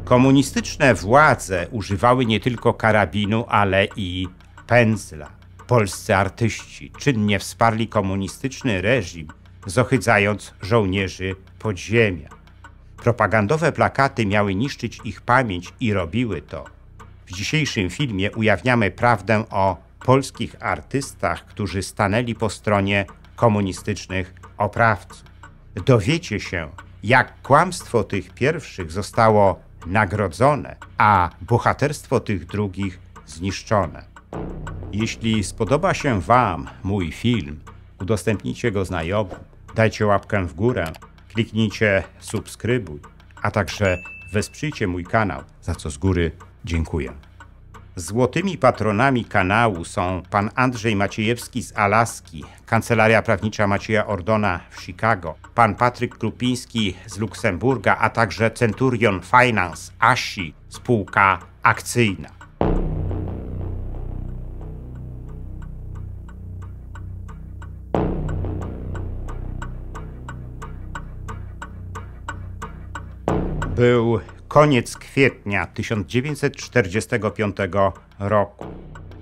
Komunistyczne władze używały nie tylko karabinu, ale i pędzla. Polscy artyści czynnie wsparli komunistyczny reżim, zohydzając żołnierzy podziemia. Propagandowe plakaty miały niszczyć ich pamięć i robiły to. W dzisiejszym filmie ujawniamy prawdę o polskich artystach, którzy stanęli po stronie komunistycznych oprawców. Dowiecie się, jak kłamstwo tych pierwszych zostało nagrodzone, a bohaterstwo tych drugich zniszczone. Jeśli spodoba się Wam mój film, udostępnijcie go znajomym, dajcie łapkę w górę, kliknijcie subskrybuj, a także wesprzyjcie mój kanał, za co z góry dziękuję. Złotymi patronami kanału są pan Andrzej Maciejewski z Alaski, Kancelaria Prawnicza Macieja Ordona w Chicago, pan Patryk Krupiński z Luksemburga, a także Centurion Finance ASI, spółka akcyjna. Był koniec kwietnia 1945 roku.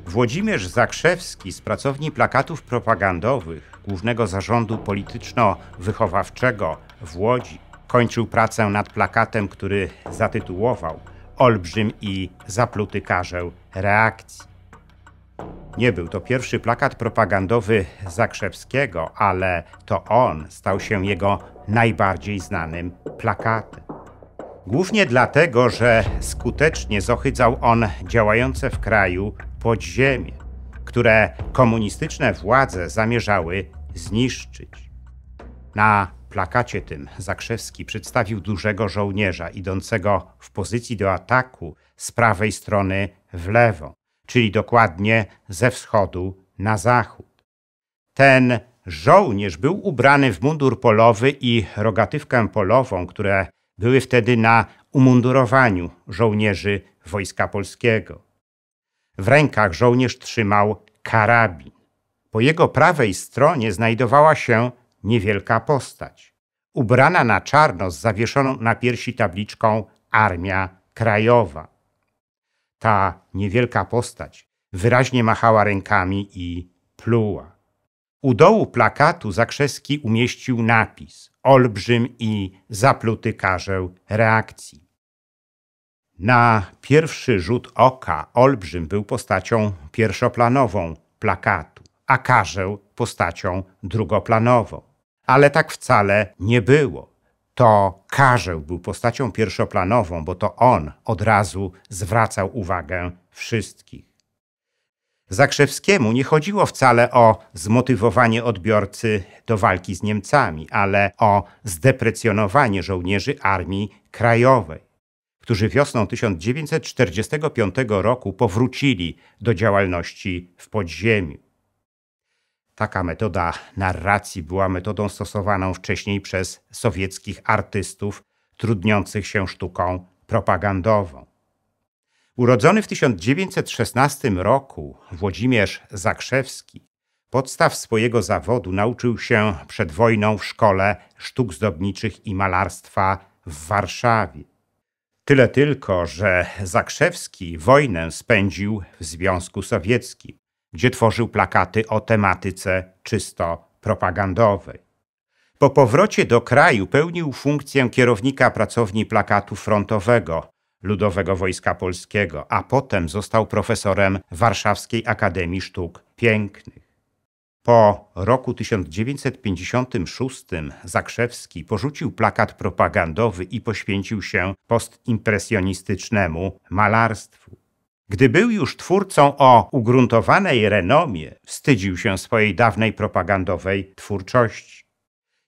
Włodzimierz Zakrzewski z pracowni plakatów propagandowych Głównego Zarządu Polityczno-Wychowawczego w Łodzi kończył pracę nad plakatem, który zatytułował „Olbrzym i zapluty karzeł reakcji”. Nie był to pierwszy plakat propagandowy Zakrzewskiego, ale to on stał się jego najbardziej znanym plakatem. Głównie dlatego, że skutecznie zohydzał on działające w kraju podziemie, które komunistyczne władze zamierzały zniszczyć. Na plakacie tym Zakrzewski przedstawił dużego żołnierza idącego w pozycji do ataku z prawej strony w lewo, czyli dokładnie ze wschodu na zachód. Ten żołnierz był ubrany w mundur polowy i rogatywkę polową, które były wtedy na umundurowaniu żołnierzy Wojska Polskiego. W rękach żołnierz trzymał karabin. Po jego prawej stronie znajdowała się niewielka postać, ubrana na czarno z zawieszoną na piersi tabliczką Armia Krajowa. Ta niewielka postać wyraźnie machała rękami i pluła. U dołu plakatu Zakrzewski umieścił napis „Olbrzym i zapluty karzeł reakcji”. Na pierwszy rzut oka Olbrzym był postacią pierwszoplanową plakatu, a karzeł postacią drugoplanową. Ale tak wcale nie było. To karzeł był postacią pierwszoplanową, bo to on od razu zwracał uwagę wszystkich. Zakrzewskiemu nie chodziło wcale o zmotywowanie odbiorcy do walki z Niemcami, ale o zdeprecjonowanie żołnierzy Armii Krajowej, którzy wiosną 1945 roku powrócili do działalności w podziemiu. Taka metoda narracji była metodą stosowaną wcześniej przez sowieckich artystów trudniących się sztuką propagandową. Urodzony w 1916 roku Włodzimierz Zakrzewski podstaw swojego zawodu nauczył się przed wojną w Szkole Sztuk Zdobniczych i Malarstwa w Warszawie. Tyle tylko, że Zakrzewski wojnę spędził w Związku Sowieckim, gdzie tworzył plakaty o tematyce czysto propagandowej. Po powrocie do kraju pełnił funkcję kierownika pracowni plakatu frontowego Ludowego Wojska Polskiego, a potem został profesorem Warszawskiej Akademii Sztuk Pięknych. Po roku 1956 Zakrzewski porzucił plakat propagandowy i poświęcił się postimpresjonistycznemu malarstwu. Gdy był już twórcą o ugruntowanej renomie, wstydził się swojej dawnej propagandowej twórczości.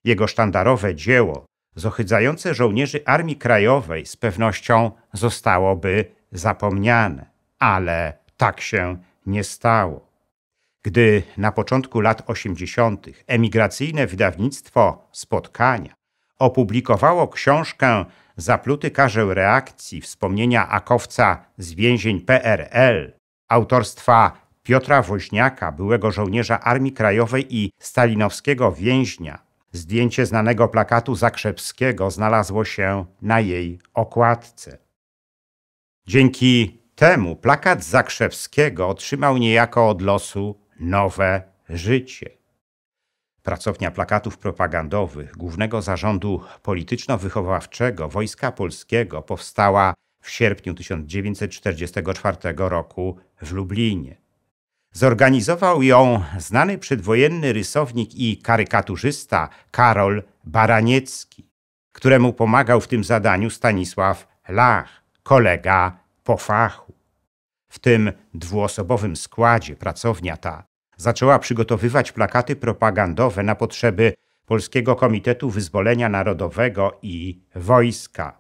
Jego sztandarowe dzieło, zohydzające żołnierzy Armii Krajowej, z pewnością zostałoby zapomniane, ale tak się nie stało. Gdy na początku lat 80. emigracyjne wydawnictwo Spotkania opublikowało książkę „Zapluty karzeł reakcji. Wspomnienia akowca z więzień PRL” autorstwa Piotra Woźniaka, byłego żołnierza Armii Krajowej i stalinowskiego więźnia, zdjęcie znanego plakatu Zakrzewskiego znalazło się na jej okładce. Dzięki temu plakat Zakrzewskiego otrzymał niejako od losu nowe życie. Pracownia Plakatów Propagandowych Głównego Zarządu Polityczno-Wychowawczego Wojska Polskiego powstała w sierpniu 1944 roku w Lublinie. Zorganizował ją znany przedwojenny rysownik i karykaturzysta Karol Baraniecki, któremu pomagał w tym zadaniu Stanisław Lach, kolega po fachu. W tym dwuosobowym składzie pracownia ta zaczęła przygotowywać plakaty propagandowe na potrzeby Polskiego Komitetu Wyzwolenia Narodowego i wojska.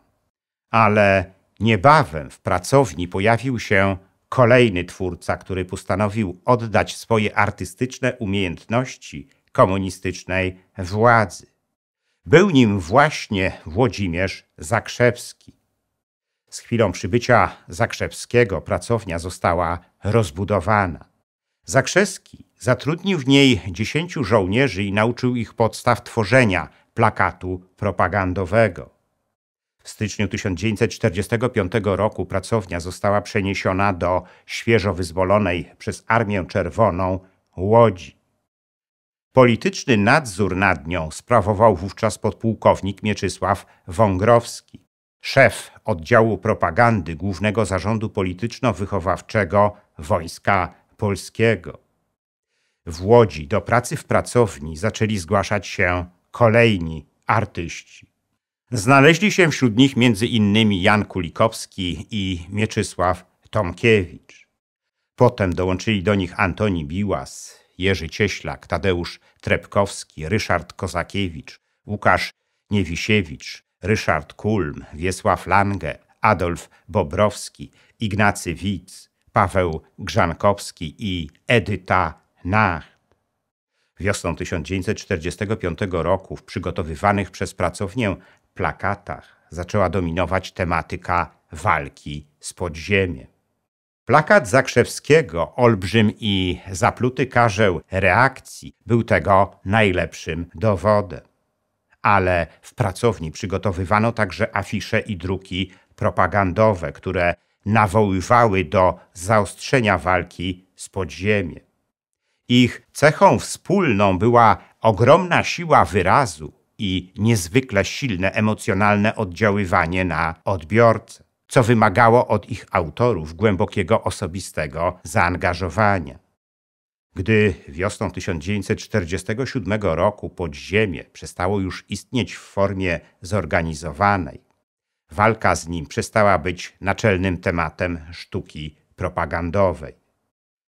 Ale niebawem w pracowni pojawił się kolejny twórca, który postanowił oddać swoje artystyczne umiejętności komunistycznej władzy. Był nim właśnie Włodzimierz Zakrzewski. Z chwilą przybycia Zakrzewskiego pracownia została rozbudowana. Zakrzewski zatrudnił w niej 10 żołnierzy i nauczył ich podstaw tworzenia plakatu propagandowego. W styczniu 1945 roku pracownia została przeniesiona do świeżo wyzwolonej przez Armię Czerwoną Łodzi. Polityczny nadzór nad nią sprawował wówczas podpułkownik Mieczysław Wągrowski, szef oddziału propagandy Głównego Zarządu Polityczno-Wychowawczego Wojska Polskiego. W Łodzi do pracy w pracowni zaczęli zgłaszać się kolejni artyści. Znaleźli się wśród nich m.in. Jan Kulikowski i Mieczysław Tomkiewicz. Potem dołączyli do nich Antoni Biłas, Jerzy Cieślak, Tadeusz Trepkowski, Ryszard Kozakiewicz, Łukasz Niewisiewicz, Ryszard Kulm, Wiesław Lange, Adolf Bobrowski, Ignacy Widz, Paweł Grzankowski i Edyta Nacht. Wiosną 1945 roku w przygotowywanych przez pracownię plakatach zaczęła dominować tematyka walki z podziemiem. Plakat Zakrzewskiego, olbrzym i zapluty karzeł reakcji, był tego najlepszym dowodem. Ale w pracowni przygotowywano także afisze i druki propagandowe, które nawoływały do zaostrzenia walki z podziemiem. Ich cechą wspólną była ogromna siła wyrazu i niezwykle silne emocjonalne oddziaływanie na odbiorcę, co wymagało od ich autorów głębokiego osobistego zaangażowania. Gdy wiosną 1947 roku podziemie przestało już istnieć w formie zorganizowanej, walka z nim przestała być naczelnym tematem sztuki propagandowej.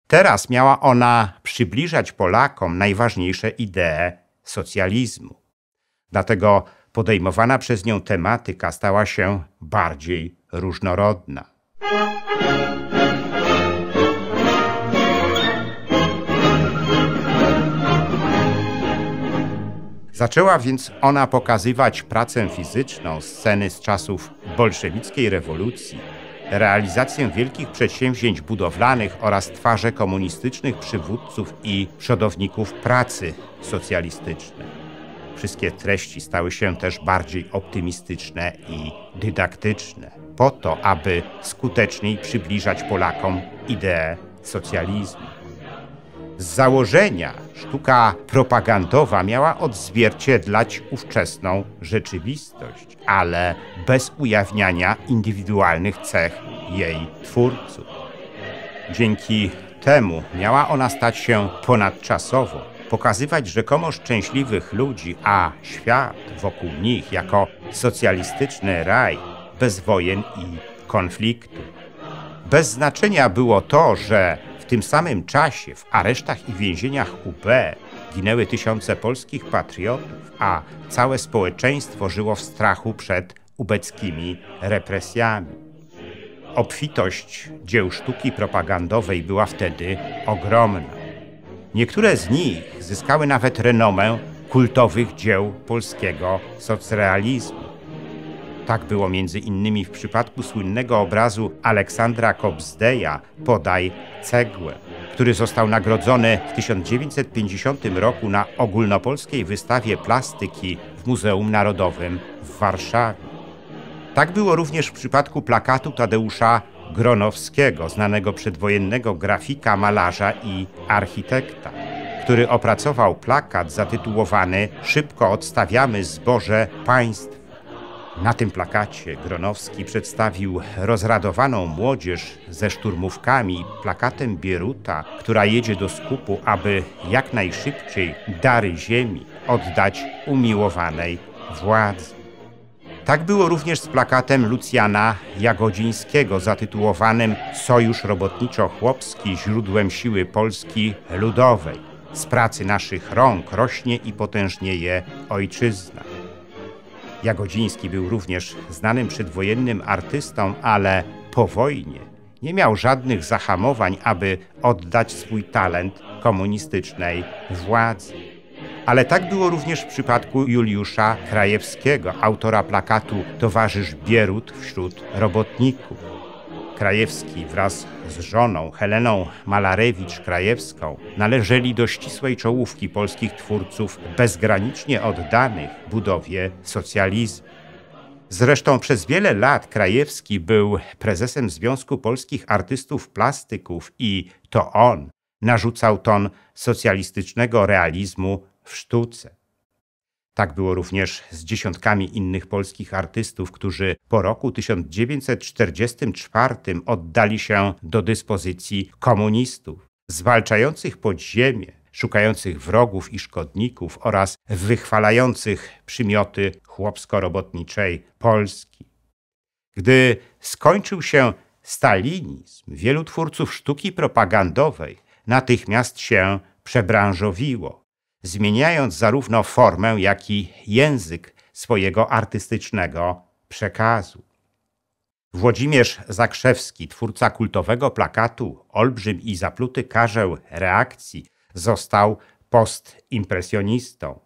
Teraz miała ona przybliżać Polakom najważniejsze idee socjalizmu. Dlatego podejmowana przez nią tematyka stała się bardziej różnorodna. Zaczęła więc ona pokazywać pracę fizyczną, sceny z czasów bolszewickiej rewolucji, realizację wielkich przedsięwzięć budowlanych oraz twarze komunistycznych przywódców i przodowników pracy socjalistycznej. Wszystkie treści stały się też bardziej optymistyczne i dydaktyczne, po to, aby skuteczniej przybliżać Polakom ideę socjalizmu. Z założenia sztuka propagandowa miała odzwierciedlać ówczesną rzeczywistość, ale bez ujawniania indywidualnych cech jej twórców. Dzięki temu miała ona stać się ponadczasową, pokazywać rzekomo szczęśliwych ludzi, a świat wokół nich jako socjalistyczny raj bez wojen i konfliktu. Bez znaczenia było to, że w tym samym czasie w aresztach i więzieniach UB ginęły tysiące polskich patriotów, a całe społeczeństwo żyło w strachu przed ubeckimi represjami. Obfitość dzieł sztuki propagandowej była wtedy ogromna. Niektóre z nich zyskały nawet renomę kultowych dzieł polskiego socrealizmu. Tak było między innymi w przypadku słynnego obrazu Aleksandra Kobzdeja „Podaj cegłę”, który został nagrodzony w 1950 roku na ogólnopolskiej wystawie plastyki w Muzeum Narodowym w Warszawie. Tak było również w przypadku plakatu Tadeusza Gronowskiego, znanego przedwojennego grafika, malarza i architekta, który opracował plakat zatytułowany „Szybko odstawiamy zboże państwu”. Na tym plakacie Gronowski przedstawił rozradowaną młodzież ze szturmówkami i plakatem Bieruta, która jedzie do skupu, aby jak najszybciej dary ziemi oddać umiłowanej władzy. Tak było również z plakatem Lucjana Jagodzińskiego zatytułowanym „Sojusz robotniczo-chłopski źródłem siły Polski Ludowej. Z pracy naszych rąk rośnie i potężnieje ojczyzna”. Jagodziński był również znanym przedwojennym artystą, ale po wojnie nie miał żadnych zahamowań, aby oddać swój talent komunistycznej władzy. Ale tak było również w przypadku Juliusza Krajewskiego, autora plakatu „Towarzysz Bierut wśród robotników”. Krajewski wraz z żoną Heleną Malarewicz-Krajewską należeli do ścisłej czołówki polskich twórców bezgranicznie oddanych budowie socjalizmu. Zresztą przez wiele lat Krajewski był prezesem Związku Polskich Artystów Plastyków i to on narzucał ton socjalistycznego realizmu w sztuce. Tak było również z dziesiątkami innych polskich artystów, którzy po roku 1944 oddali się do dyspozycji komunistów, zwalczających podziemie, szukających wrogów i szkodników oraz wychwalających przymioty chłopsko-robotniczej Polski. Gdy skończył się stalinizm, wielu twórców sztuki propagandowej natychmiast się przebranżowiło, zmieniając zarówno formę, jak i język swojego artystycznego przekazu. Włodzimierz Zakrzewski, twórca kultowego plakatu „Olbrzym i zapluty karzeł reakcji”, został postimpresjonistą,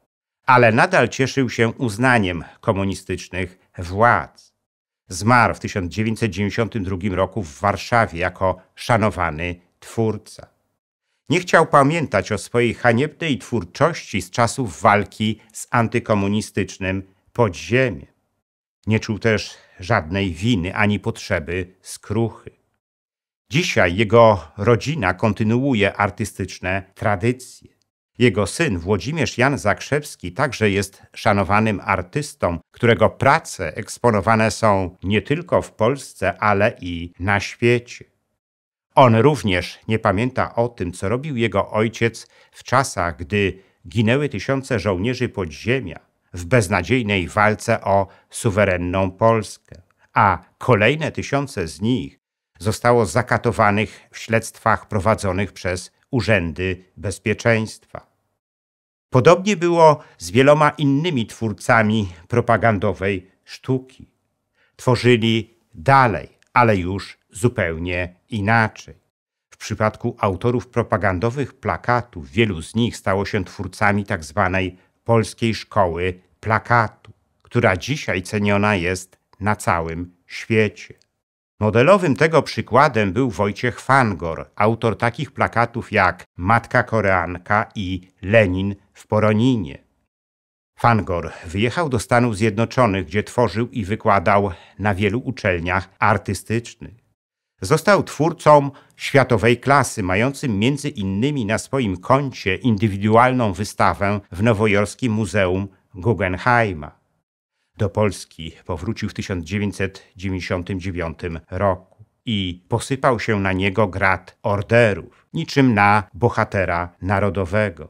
ale nadal cieszył się uznaniem komunistycznych władz. Zmarł w 1992 roku w Warszawie jako szanowany twórca. Nie chciał pamiętać o swojej haniebnej twórczości z czasów walki z antykomunistycznym podziemiem. Nie czuł też żadnej winy ani potrzeby skruchy. Dzisiaj jego rodzina kontynuuje artystyczne tradycje. Jego syn Włodzimierz Jan Zakrzewski także jest szanowanym artystą, którego prace eksponowane są nie tylko w Polsce, ale i na świecie. On również nie pamięta o tym, co robił jego ojciec w czasach, gdy ginęły tysiące żołnierzy podziemia w beznadziejnej walce o suwerenną Polskę, a kolejne tysiące z nich zostało zakatowanych w śledztwach prowadzonych przez urzędy bezpieczeństwa. Podobnie było z wieloma innymi twórcami propagandowej sztuki. Tworzyli dalej, ale już zupełnie inaczej. W przypadku autorów propagandowych plakatów wielu z nich stało się twórcami tzw. polskiej szkoły plakatu, która dzisiaj ceniona jest na całym świecie. Modelowym tego przykładem był Wojciech Fangor, autor takich plakatów jak „Matka Koreanka” i „Lenin w Poroninie”. Fangor wyjechał do Stanów Zjednoczonych, gdzie tworzył i wykładał na wielu uczelniach artystycznych. Został twórcą światowej klasy, mającym między innymi na swoim koncie indywidualną wystawę w nowojorskim Muzeum Guggenheima. Do Polski powrócił w 1999 roku i posypał się na niego grad orderów, niczym na bohatera narodowego.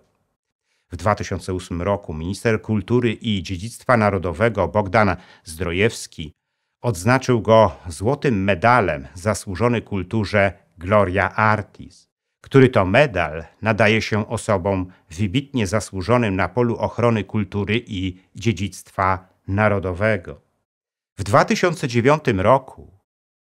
W 2008 roku minister kultury i dziedzictwa narodowego Bogdan Zdrojewski odznaczył go złotym medalem zasłużony kulturze Gloria Artis, który to medal nadaje się osobom wybitnie zasłużonym na polu ochrony kultury i dziedzictwa narodowego. W 2009 roku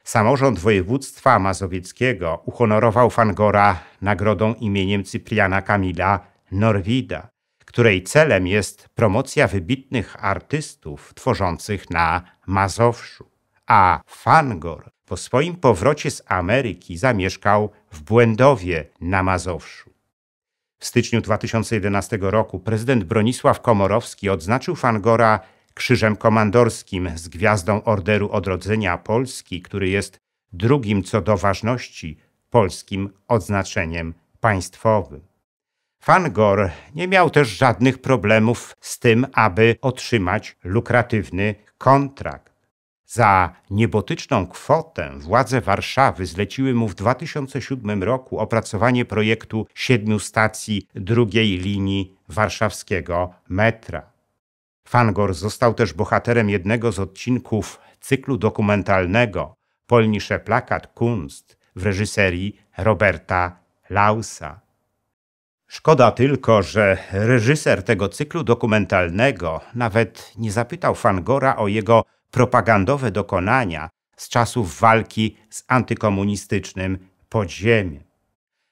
samorząd województwa mazowieckiego uhonorował Fangora nagrodą imieniem Cypriana Kamila Norwida, której celem jest promocja wybitnych artystów tworzących na Mazowszu. A Fangor po swoim powrocie z Ameryki zamieszkał w Błędowie na Mazowszu. W styczniu 2011 roku prezydent Bronisław Komorowski odznaczył Fangora Krzyżem Komandorskim z Gwiazdą Orderu Odrodzenia Polski, który jest drugim co do ważności polskim odznaczeniem państwowym. Fangor nie miał też żadnych problemów z tym, aby otrzymać lukratywny kontrakt. Za niebotyczną kwotę władze Warszawy zleciły mu w 2007 roku opracowanie projektu 7 stacji drugiej linii warszawskiego metra. Fangor został też bohaterem jednego z odcinków cyklu dokumentalnego Polnische Plakatkunst w reżyserii Roberta Lausa. Szkoda tylko, że reżyser tego cyklu dokumentalnego nawet nie zapytał Fangora o jego propagandowe dokonania z czasów walki z antykomunistycznym podziemiem.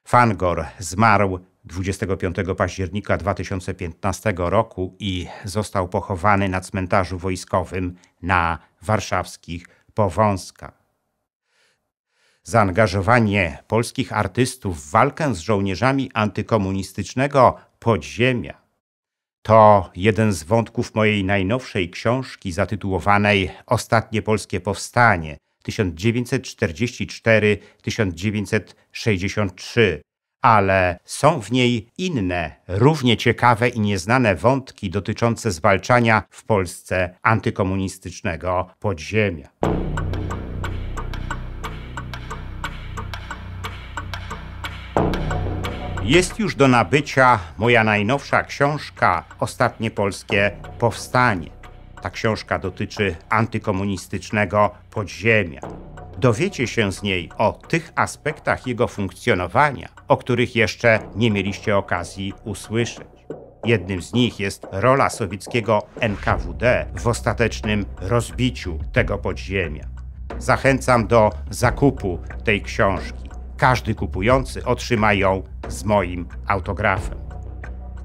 Fangor zmarł 25 października 2015 roku i został pochowany na cmentarzu wojskowym na warszawskich Powązkach. Zaangażowanie polskich artystów w walkę z żołnierzami antykomunistycznego podziemia to jeden z wątków mojej najnowszej książki zatytułowanej Ostatnie polskie powstanie 1944-1963, ale są w niej inne, równie ciekawe i nieznane wątki dotyczące zwalczania w Polsce antykomunistycznego podziemia. Jest już do nabycia moja najnowsza książka Ostatnie polskie powstanie. Ta książka dotyczy antykomunistycznego podziemia. Dowiecie się z niej o tych aspektach jego funkcjonowania, o których jeszcze nie mieliście okazji usłyszeć. Jednym z nich jest rola sowieckiego NKWD w ostatecznym rozbiciu tego podziemia. Zachęcam do zakupu tej książki. Każdy kupujący otrzyma ją z moim autografem.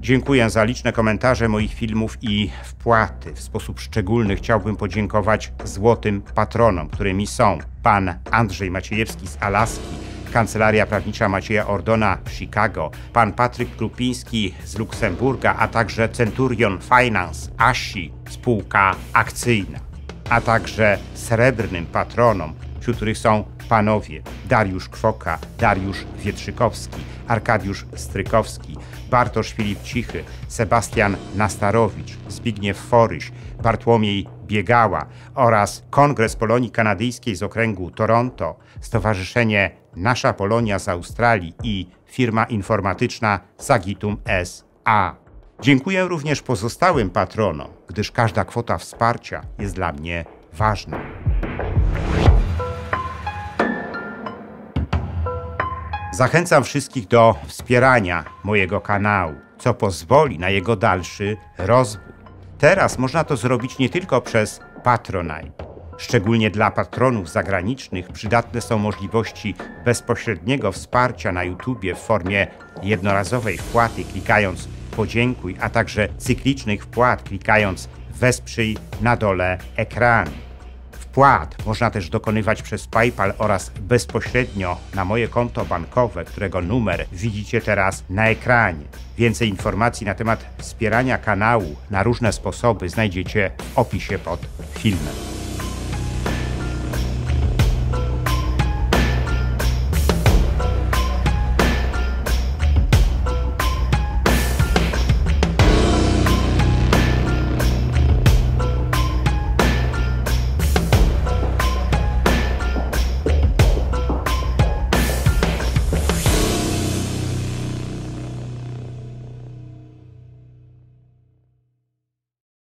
Dziękuję za liczne komentarze moich filmów i wpłaty. W sposób szczególny chciałbym podziękować złotym patronom, którymi są pan Andrzej Maciejewski z Alaski, Kancelaria Prawnicza Macieja Ordona w Chicago, pan Patryk Krupiński z Luksemburga, a także Centurion Finance ASI, spółka akcyjna, a także srebrnym patronom, wśród których są panowie Dariusz Kwoka, Dariusz Wietrzykowski, Arkadiusz Strykowski, Bartosz Filip Cichy, Sebastian Nastarowicz, Zbigniew Foryś, Bartłomiej Biegała oraz Kongres Polonii Kanadyjskiej z okręgu Toronto, Stowarzyszenie Nasza Polonia z Australii i firma informatyczna Sagitum S.A. Dziękuję również pozostałym patronom, gdyż każda kwota wsparcia jest dla mnie ważna. Zachęcam wszystkich do wspierania mojego kanału, co pozwoli na jego dalszy rozwój. Teraz można to zrobić nie tylko przez Patronite. Szczególnie dla patronów zagranicznych przydatne są możliwości bezpośredniego wsparcia na YouTubie w formie jednorazowej wpłaty klikając podziękuj, a także cyklicznych wpłat klikając wesprzyj na dole ekranu. Wpłat można też dokonywać przez PayPal oraz bezpośrednio na moje konto bankowe, którego numer widzicie teraz na ekranie. Więcej informacji na temat wspierania kanału na różne sposoby znajdziecie w opisie pod filmem.